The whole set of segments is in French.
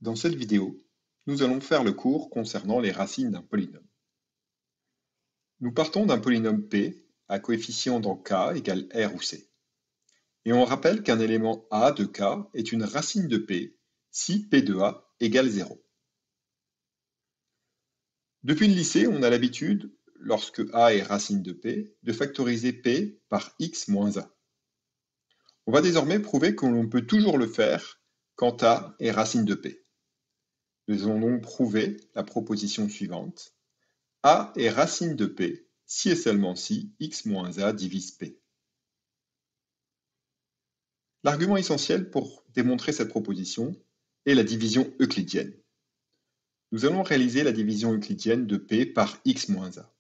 Dans cette vidéo, nous allons faire le cours concernant les racines d'un polynôme. Nous partons d'un polynôme P à coefficient dans K égale R ou C. Et on rappelle qu'un élément A de K est une racine de P si P de A égale 0. Depuis le lycée, on a l'habitude, lorsque A est racine de P, de factoriser P par x moins A. On va désormais prouver que l'on peut toujours le faire quand A est racine de P. Nous allons donc prouver la proposition suivante. A est racine de P si et seulement si x moins A divise P. L'argument essentiel pour démontrer cette proposition est la division euclidienne. Nous allons réaliser la division euclidienne de P par x moins A.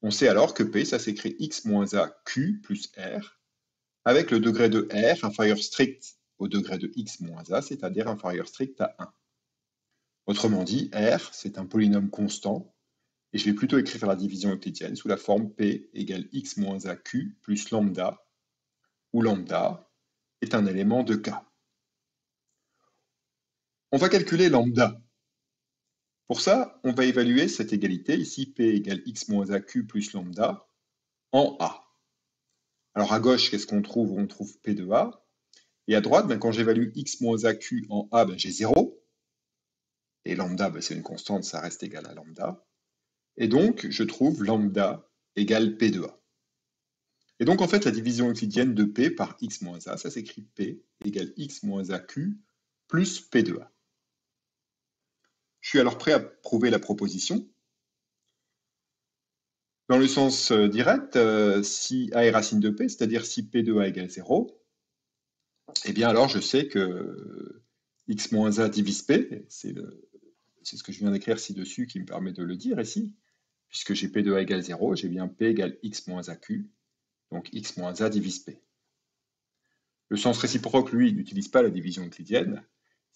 On sait alors que P, ça s'écrit x moins A Q plus R, avec le degré de R inférieur strict au degré de x moins A, c'est-à-dire inférieur strict à 1. Autrement dit, R, c'est un polynôme constant, et je vais plutôt écrire la division euclidienne sous la forme P égale x moins AQ plus lambda, où lambda est un élément de K. On va calculer lambda. Pour ça, on va évaluer cette égalité, ici P égale x moins AQ plus lambda, en A. Alors à gauche, qu'est-ce qu'on trouve? On trouve P de A. Et à droite, quand j'évalue x moins AQ en A, j'ai 0. Et lambda, c'est une constante, ça reste égal à lambda. Et donc, je trouve lambda égale P de A. Et donc, en fait, la division euclidienne de P par x moins A, ça s'écrit P égale x moins AQ plus P de A. Je suis alors prêt à prouver la proposition. Dans le sens direct, si A est racine de P, c'est-à-dire si P de A égale 0, eh bien alors je sais que x moins A divise P, c'est ce que je viens d'écrire ci-dessus qui me permet de le dire ici, puisque j'ai P de A égale 0, j'ai bien P égale x moins AQ, donc x moins A divise P. Le sens réciproque, lui, n'utilise pas la division euclidienne.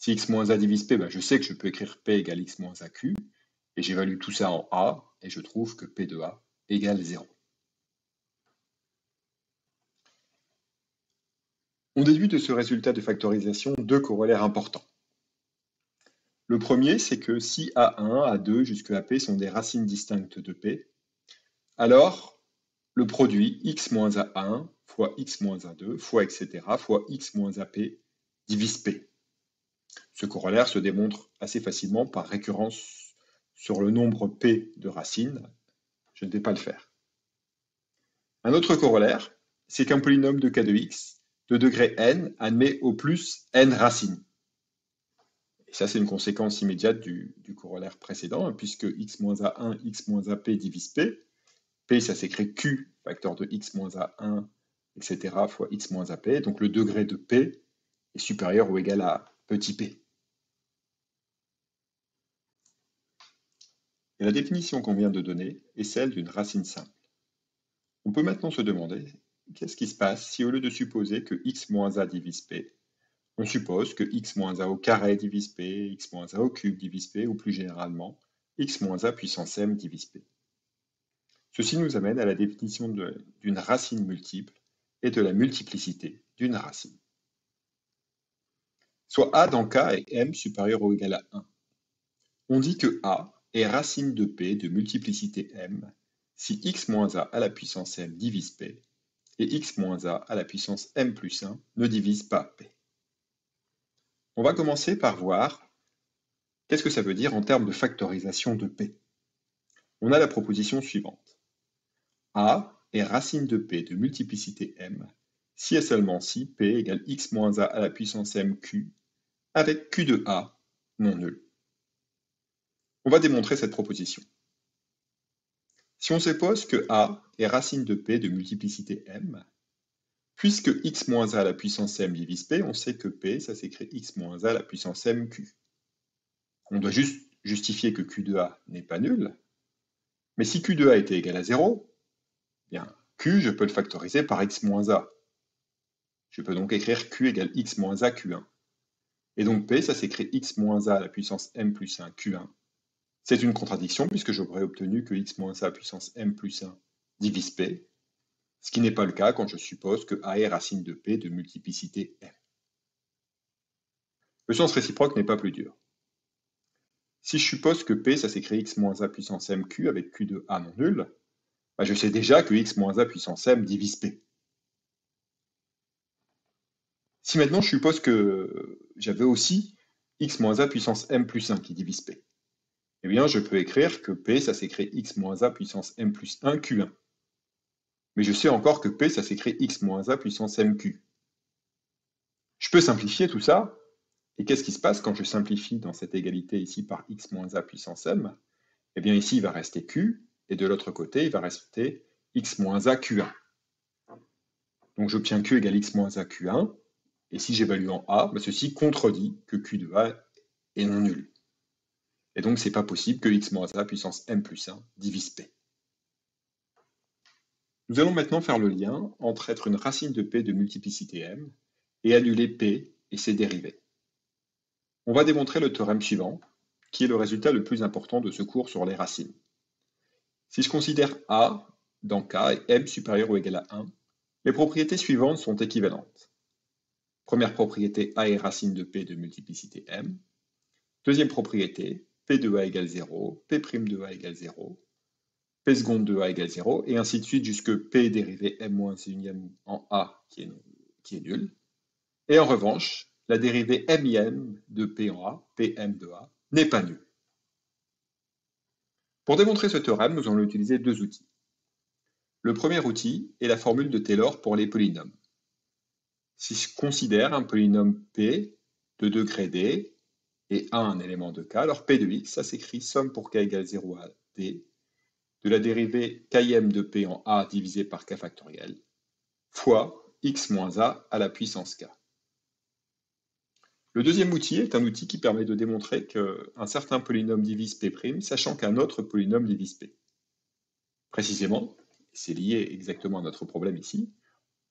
Si x moins a divise p, je sais que je peux écrire p égale x moins aq, et j'évalue tout ça en a, et je trouve que p de a égale 0. On déduit de ce résultat de factorisation deux corollaires importants. Le premier, c'est que si A1, A2 jusqu'à P sont des racines distinctes de P, alors le produit x moins A1 fois x moins A2 fois etc. fois x moins AP divise P. Ce corollaire se démontre assez facilement par récurrence sur le nombre P de racines. Je ne vais pas le faire. Un autre corollaire, c'est qu'un polynôme de k de x de degré n admet au plus n racines. Et ça, c'est une conséquence immédiate du corollaire précédent, puisque x moins a1, x moins ap divise p. P, ça s'écrit q, facteur de x moins a1, etc., fois x moins ap. Donc le degré de p est supérieur ou égal à petit p. Et la définition qu'on vient de donner est celle d'une racine simple. On peut maintenant se demander qu'est-ce qui se passe si au lieu de supposer que x moins a divise p, on suppose que x moins a au carré divise p, x moins a au cube divise p, ou plus généralement, x moins a puissance m divise p. Ceci nous amène à la définition d'une racine multiple et de la multiplicité d'une racine. Soit a dans k est m supérieur ou égal à 1. On dit que a est racine de p de multiplicité m si x moins a à la puissance m divise p et x moins a à la puissance m plus 1 ne divise pas p. On va commencer par voir qu'est-ce que ça veut dire en termes de factorisation de p. On a la proposition suivante. A est racine de p de multiplicité m si et seulement si p égale x moins a à la puissance m q avec q de a non nul. On va démontrer cette proposition. Si on suppose que a est racine de p de multiplicité m, puisque x moins a à la puissance m divise p, on sait que p, ça s'écrit x moins a à la puissance m q. On doit juste justifier que q de a n'est pas nul, mais si q de a était égal à 0, bien q, je peux le factoriser par x moins a. Je peux donc écrire q égale x moins a q1. Et donc p, ça s'écrit x moins a à la puissance m plus 1 q1. C'est une contradiction puisque j'aurais obtenu que x moins a puissance m plus 1 divise p, ce qui n'est pas le cas quand je suppose que a est racine de p de multiplicité m. Le sens réciproque n'est pas plus dur. Si je suppose que P, ça s'écrit x moins a puissance mq avec q de a non nul, bah je sais déjà que x moins a puissance m divise P. Si maintenant je suppose que j'avais aussi x moins a puissance m plus 1 qui divise P, eh bien je peux écrire que P, ça s'écrit x moins a puissance m plus 1 q1. Mais je sais encore que P, ça s'écrit x moins a puissance mq. Je peux simplifier tout ça, et qu'est-ce qui se passe quand je simplifie dans cette égalité ici par x moins a puissance m? Eh bien ici il va rester q, et de l'autre côté il va rester x moins a q1. Donc j'obtiens q égale x moins a q1, et si j'évalue en a, bah ceci contredit que q de a est non nul. Et donc c'est pas possible que x moins a puissance m plus 1 divise p. Nous allons maintenant faire le lien entre être une racine de p de multiplicité m et annuler p et ses dérivés. On va démontrer le théorème suivant, qui est le résultat le plus important de ce cours sur les racines. Si je considère a dans K et m supérieur ou égal à 1, les propriétés suivantes sont équivalentes. Première propriété, a est racine de p de multiplicité m. Deuxième propriété, p de a égale 0, p' de a égale 0, p seconde de a égale 0, et ainsi de suite jusque p dérivé m-1 en a qui est nul. Et en revanche, la dérivée m de p en a, pm de a, n'est pas nulle. Pour démontrer ce théorème, nous allons utiliser deux outils. Le premier outil est la formule de Taylor pour les polynômes. Si je considère un polynôme p de degré d et a un élément de k, alors p de x, ça s'écrit somme pour k égale 0 à d, de la dérivée km de p en a divisé par k factoriel, fois x moins a à la puissance k. Le deuxième outil est un outil qui permet de démontrer qu'un certain polynôme divise p', sachant qu'un autre polynôme divise p. Précisément, c'est lié exactement à notre problème ici,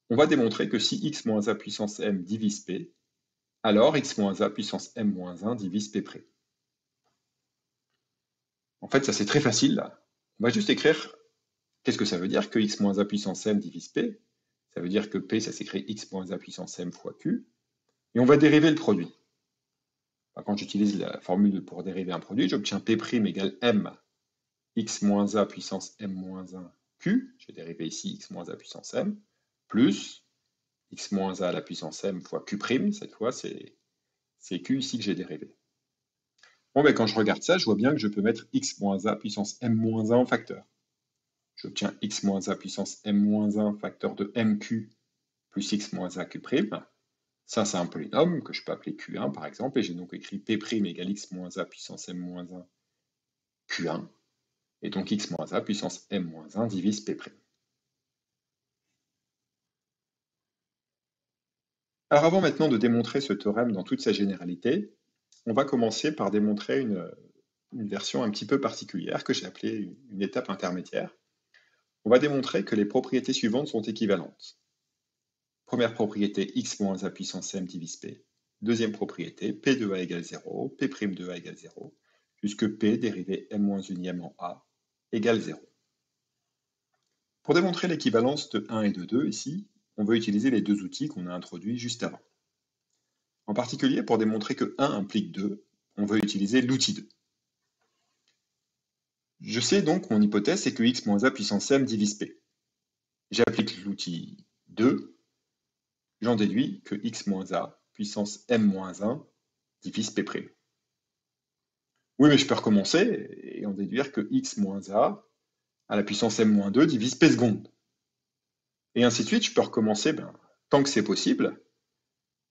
on va démontrer que si x moins a puissance m divise p, alors x moins a puissance m moins 1 divise p'. En fait, ça c'est très facile là. On va juste écrire qu'est-ce que ça veut dire que x moins a puissance m divise p. Ça veut dire que p, ça s'écrit x moins a puissance m fois q. Et on va dériver le produit. Quand j'utilise la formule pour dériver un produit, j'obtiens p' égale m x moins a puissance m moins 1 q. Je vais dériver ici x moins a puissance m, plus x moins a à la puissance m fois q'. Cette fois, c'est q ici que j'ai dérivé. Bon, ben, quand je regarde ça, je vois bien que je peux mettre x moins a puissance m moins 1 en facteur. J'obtiens x moins a puissance m moins 1 facteur de mq plus x moins a q'. Ça, c'est un polynôme que je peux appeler q1 par exemple, et j'ai donc écrit p' égale x moins a puissance m moins 1 q1, et donc x moins a puissance m moins 1 divise p'. Alors avant maintenant de démontrer ce théorème dans toute sa généralité, on va commencer par démontrer une version un petit peu particulière que j'ai appelée une étape intermédiaire. On va démontrer que les propriétés suivantes sont équivalentes. Première propriété, x moins a puissance m divise p. Deuxième propriété, p de a égale 0, p' de a égale 0, jusque p dérivé m-1 en a égale 0. Pour démontrer l'équivalence de 1 et de 2 ici, on va utiliser les deux outils qu'on a introduits juste avant. En particulier, pour démontrer que 1 implique 2, on va utiliser l'outil 2. Je sais donc mon hypothèse, c'est que x moins a puissance m divise p. J'applique l'outil 2, j'en déduis que x moins a puissance m moins 1 divise p'. Oui, mais je peux recommencer et en déduire que x moins a à la puissance m moins 2 divise p seconde. Et ainsi de suite, je peux recommencer tant que c'est possible.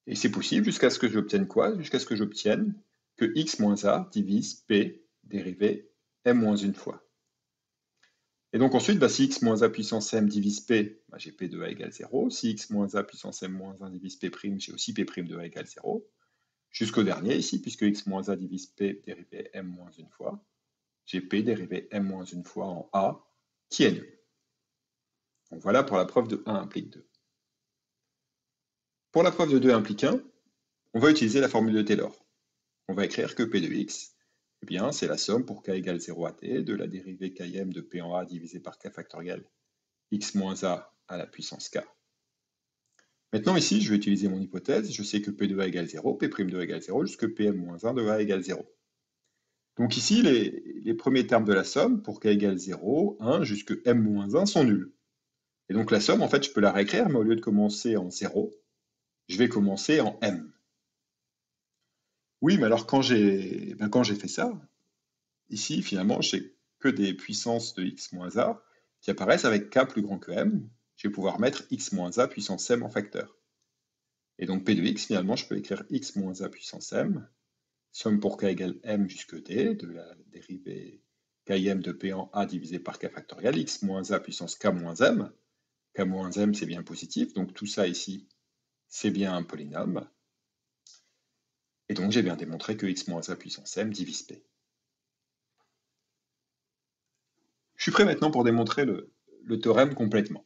Et c'est possible jusqu'à ce que j'obtienne quoi? Jusqu'à ce que j'obtienne que x moins a divise p dérivé m moins une fois. Et donc ensuite, si x moins a puissance m divise p, j'ai p de a égale 0. Si x moins a puissance m moins 1 divise p', j'ai aussi p' de a égale 0. Jusqu'au dernier ici, puisque x moins a divise p dérivé m moins une fois, j'ai p dérivé m moins une fois en a, qui est nul. Donc voilà pour la preuve de 1 implique 2. Pour la preuve de 2 implique 1, on va utiliser la formule de Taylor. On va écrire que p de x, eh bien, c'est la somme pour k égale 0 à t de la dérivée km de p en a divisé par k factoriel x moins a à la puissance k. Maintenant ici, je vais utiliser mon hypothèse. Je sais que P de A égale 0, P' de A égale 0, jusque Pm-1 de A égale 0. Donc ici, les premiers termes de la somme, pour K égale 0, 1 jusque M-1 sont nuls. Et donc la somme, en fait, je peux la réécrire, mais au lieu de commencer en 0, je vais commencer en M. Oui, mais alors quand j'ai fait ça, ici, finalement, j'ai que des puissances de x moins a qui apparaissent avec k plus grand que m. Je vais pouvoir mettre x moins a puissance m en facteur. Et donc p de x, finalement, je peux écrire x moins a puissance m, somme pour k égale m jusque d, de la dérivée km de p en a divisé par k factoriel, x moins a puissance k moins m. K moins m, c'est bien positif, donc tout ça ici, c'est bien un polynôme. Et donc j'ai bien démontré que x moins a puissance m divise p. Je suis prêt maintenant pour démontrer le théorème complètement.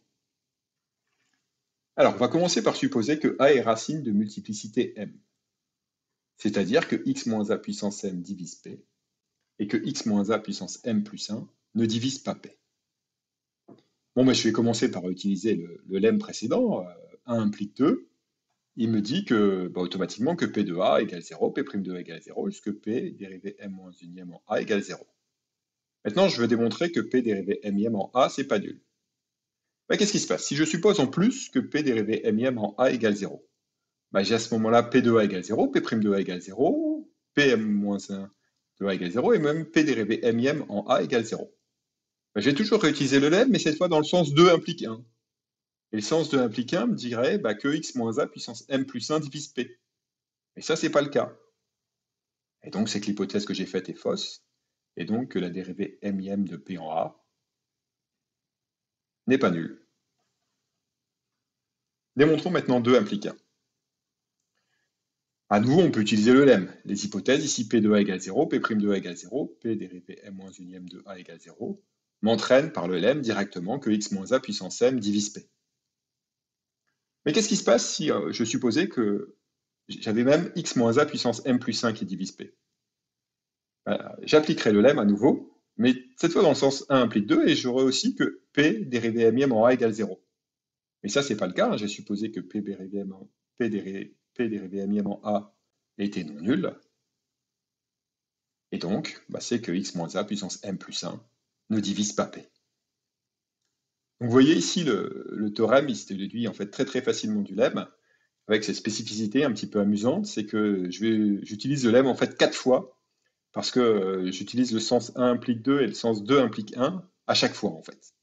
Alors, on va commencer par supposer que A est racine de multiplicité m. C'est-à-dire que x moins a puissance m divise p, et que x moins a puissance m plus 1 ne divise pas p. Bon, ben, je vais commencer par utiliser le lemme précédent, 1 implique 2. Il me dit que, automatiquement que p de a égale 0, p' de a égale 0, jusque p dérivé m moins unième en a égale 0. Maintenant, je veux démontrer que p dérivé m en a, c'est pas nul. Ben, qu'est-ce qui se passe? Si je suppose en plus que p dérivé m en a égale 0, j'ai à ce moment-là P de A égale 0, P' de A égale 0, Pm-1 de A égale 0, et même P dérivé m en A égale 0. Je vais toujours réutiliser le lemme, mais cette fois dans le sens 2 implique 1. Et le sens 2 implique 1 me dirait que x moins a puissance m plus 1 divise P. Et ça, c'est pas le cas. Et donc, c'est que l'hypothèse que j'ai faite est fausse, et donc que la dérivée m de P en A n'est pas nulle. Démontrons maintenant 2 implique 1. À nouveau, on peut utiliser le lemme. Les hypothèses, ici P de A égale 0, P' de A égale 0, P dérivé m moins unième de A égale 0, m'entraînent par le lemme directement que x moins A puissance m divise P. Mais qu'est-ce qui se passe si je supposais que j'avais même x moins A puissance m plus 1 qui divise P? J'appliquerai le lemme à nouveau, mais cette fois dans le sens 1 implique 2, et j'aurai aussi que P dérivé m en A égale 0. Mais ça, c'est pas le cas. J'ai supposé que P dérivé m en A était non nul. Et donc, c'est que x moins a puissance m plus 1 ne divise pas p. Donc vous voyez ici le théorème, il se déduit en fait très très facilement du lemme, avec cette spécificité un petit peu amusante, c'est que j'utilise le lemme en fait 4 fois, parce que j'utilise le sens 1 implique 2 et le sens 2 implique 1 à chaque fois en fait.